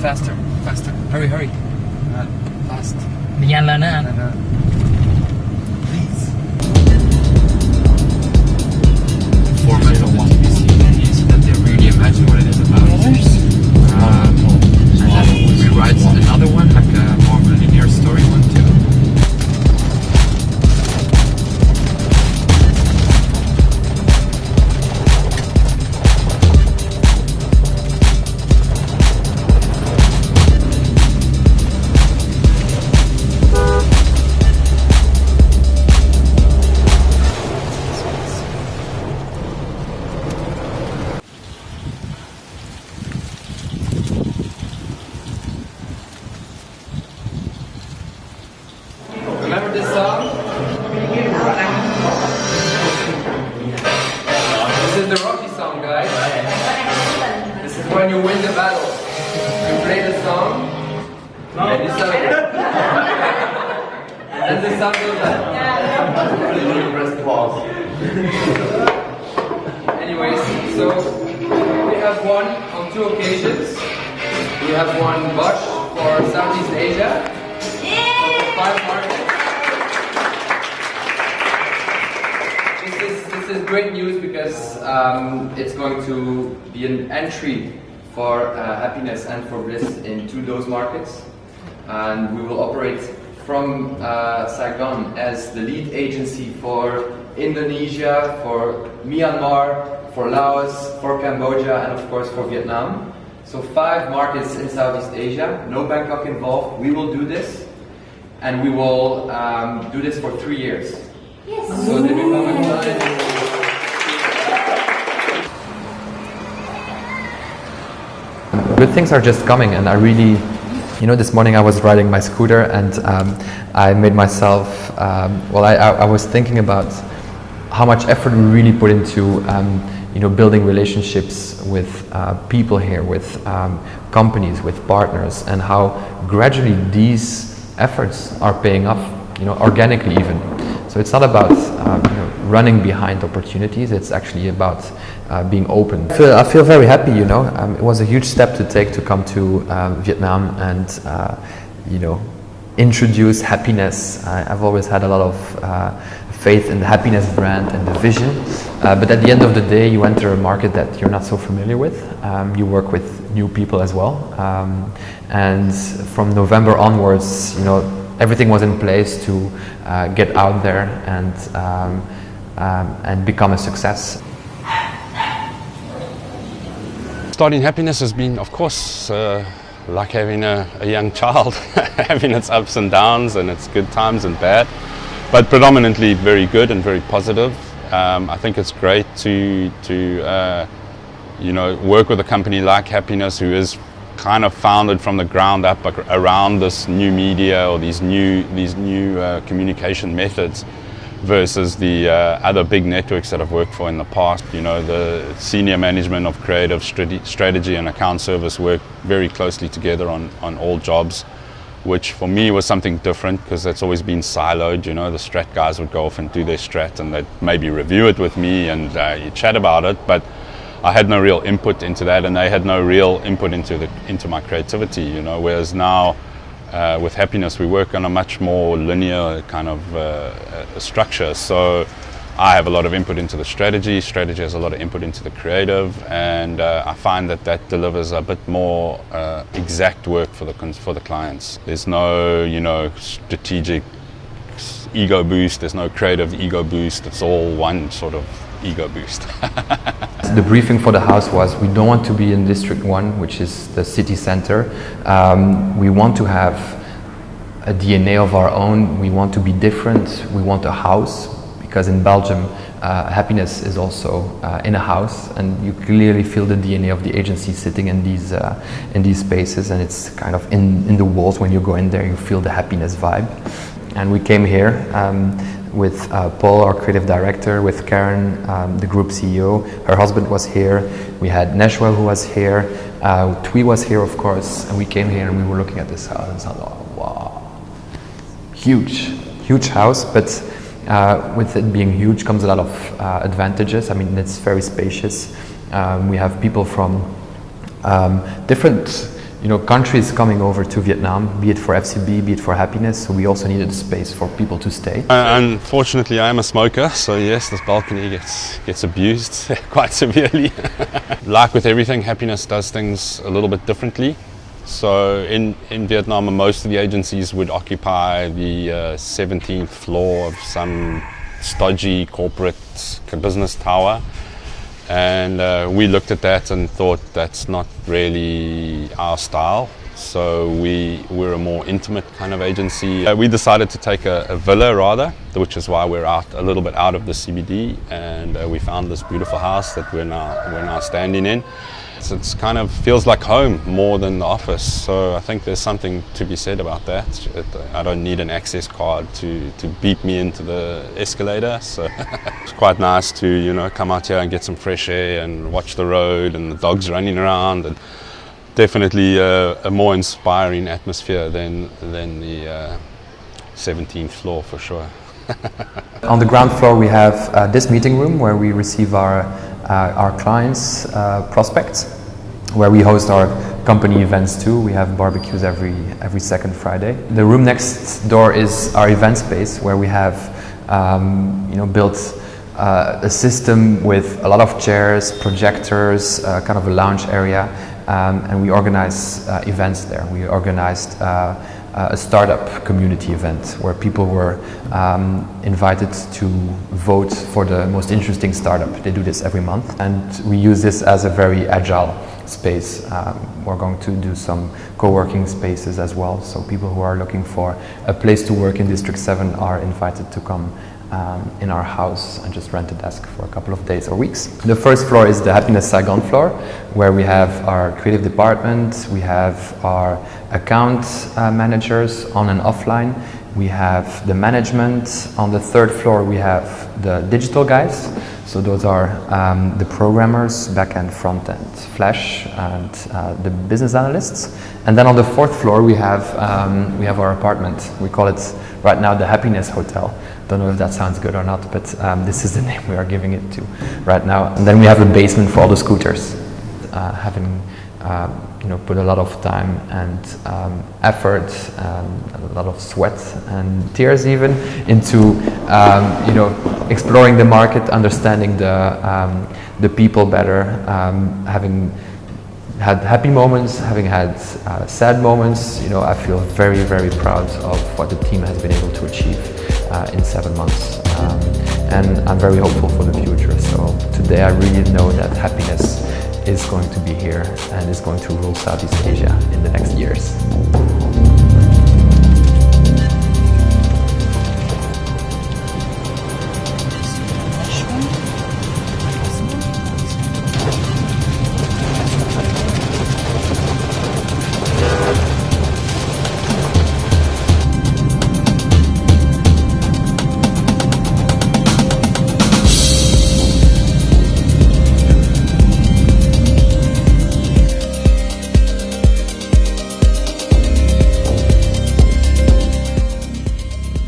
faster, faster. Hurry, hurry. Fast. Nhanh lên á anh. Please. Format of one piece so that they really imagine what it is about. And then we write another one, like a more linear story one too. Remember this song? This is the Rocky song, guys. This is when you win the battle. You play the song, and you celebrate. And the song goes on. Press pause. Anyways, so we have won on 2 occasions. We have won Bosch for Southeast Asia. 5 markets. This is great news because it's going to be an entry for happiness and for bliss into those markets, and we will operate from Saigon as the lead agency for Indonesia, for Myanmar, for Laos, for Cambodia, and of course for Vietnam. So 5 markets in Southeast Asia, no Bangkok involved. We will do this, and we will do this for 3 years. Yes. So they become a client. Good things are just coming, and I really, this morning I was riding my scooter and I made myself, I was thinking about how much effort we really put into, building relationships with people here, with companies, with partners, and how gradually these efforts are paying off, organically even. So it's not about running behind opportunities, it's actually about being open. I feel very happy, it was a huge step to take to come to Vietnam and, introduce happiness. I've always had a lot of faith in the happiness brand and the vision, but at the end of the day you enter a market that you're not so familiar with. You work with new people as well, and from November onwards, everything was in place to get out there and become a success. Starting happiness has been, of course, like having a young child, having its ups and downs and its good times and bad, but predominantly very good and very positive. I think it's great to work with a company like Happiness, who is kind of founded from the ground up around this new media or these new communication methods, versus the other big networks that I've worked for in the past. The senior management of creative strategy and account service work very closely together on all jobs, which for me was something different because that's always been siloed. The strat guys would go off and do their strat and they'd maybe review it with me and you chat about it, but I had no real input into that, and they had no real input into my creativity. Whereas now with Happiness we work on a much more linear kind of structure. So I have a lot of input into the strategy has a lot of input into the creative, and I find that delivers a bit more exact work for the clients. There's no strategic ego boost, there's no creative ego boost, it's all one sort of ego boost. The briefing for the house was, we don't want to be in District 1, which is the city center. We want to have a DNA of our own. We want to be different. We want a house, because in Belgium, happiness is also in a house, and you clearly feel the DNA of the agency sitting in these spaces, and it's kind of in the walls. When you go in there, you feel the happiness vibe. And we came here with Paul, our creative director, with Karen, the group CEO. Her husband was here. We had Neshwa, who was here. Twee was here, of course. And we came here and we were looking at this house and thought, oh, wow, huge house. But with it being huge comes a lot of advantages. I mean, it's very spacious. We have people from different countries coming over to Vietnam, be it for FCB, be it for happiness. So we also needed a space for people to stay. Unfortunately, I am a smoker, so yes, this balcony gets abused quite severely. Like with everything, happiness does things a little bit differently. So in Vietnam, most of the agencies would occupy the 17th floor of some stodgy corporate business tower. And we looked at that and thought that's not really our style. So we're a more intimate kind of agency. We decided to take a villa rather, which is why we're a little bit out of the CBD, and we found this beautiful house that we're now standing in. So it's kind of feels like home more than the office. So I think there's something to be said about that. I don't need an access card to beep me into the escalator. So it's quite nice to come out here and get some fresh air and watch the road and the dogs running around. And definitely a more inspiring atmosphere than the 17th floor for sure. On the ground floor we have this meeting room where we receive our clients, prospects, where we host our company events too. We have barbecues every second Friday. The room next door is our event space where we have built a system with a lot of chairs, projectors, kind of a lounge area, and we organize events there. We organized a startup community event where people were invited to vote for the most interesting startup. They do this every month, and we use this as a very agile space. We're going to do some co-working spaces as well, so people who are looking for a place to work in District 7 are invited to come in our house and just rent a desk for a couple of days or weeks. The first floor is the Happiness Saigon floor, where we have our creative department, we have our account managers on and offline, we have the management. On the third floor we have the digital guys, so those are the programmers, back-end, front-end, Flash, and the business analysts. And then on the fourth floor we have our apartment. We call it right now the Happiness Hotel. Don't know if that sounds good or not, but this is the name we are giving it to right now. And then we have a basement for all the scooters. Having put a lot of time and effort, a lot of sweat and tears even into exploring the market, understanding the people better, having had happy moments, having had sad moments. I feel very, very proud of what the team has been able to achieve in 7 months, and I'm very hopeful for the future. So today I really know that happiness is going to be here and is going to rule Southeast Asia in the next years.